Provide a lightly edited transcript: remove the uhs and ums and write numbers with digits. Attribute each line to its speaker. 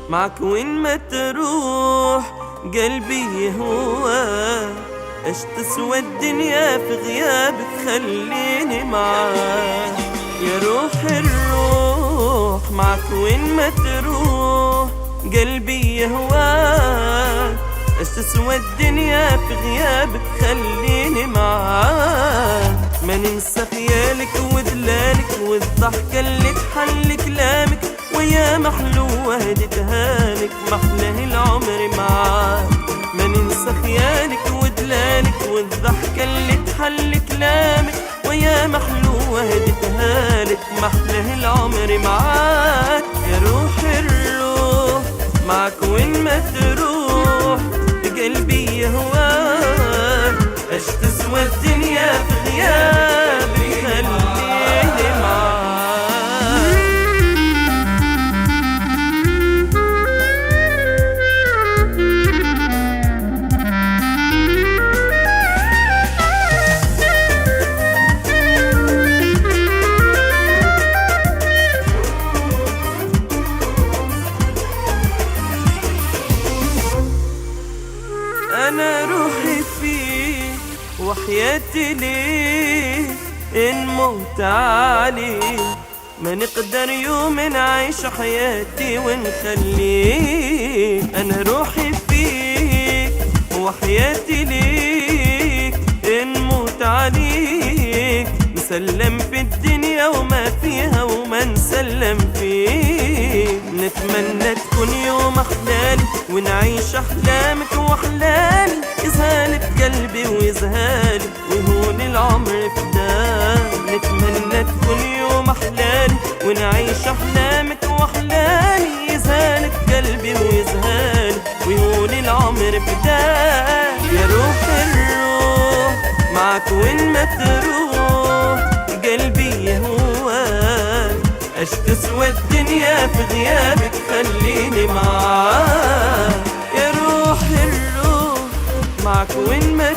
Speaker 1: معك وين ما تروح قلبي يهواك، ايش تسوى الدنيا في غيابك خليني معاك. يا روح الروح معك وين ما تروح قلبي يهواك، ايش تسوى الدنيا في غيابك خليني معاك. ما ننسى خيالك ودلالك والضحكة اللي تحل كلامك، ويا محلوة هديتها لك محلاه العمر معاك. ما ننسى خيالك ودلالك والضحكة اللي تحل كلامك، ويا محلوة هديتها لك محلاه العمر معاك. يا روح الروح معك وين ما تروح قلبي يهواك، ايش تسوى الدنيا في غيابك خليني معاك. أنا روحي فيك وحياتي ليك، إن موت عليك ما نقدر يوم نعيش حياتي ونخليك. أنا روحي فيك وحياتي ليك، إن موت عليك نسلم في الدنيا وما فيها وما نسلم فيك. نتمنى تكون يوم أحلالي ونعيش أحلامك وأحلالي، يزهالك قلبي ويزهالي ويهون العمر فداك. نتمنى تكون يوم أحلالي ونعيش أحلامك وأحلالي، يزهالك قلبي ويزهالي ويهون العمر فداك. يا روح الروح معك وين ما تروح قلبي يهواك، ايش تسوى الدنيا في غيابك خليني معاك. يا روح الروح معك وين ما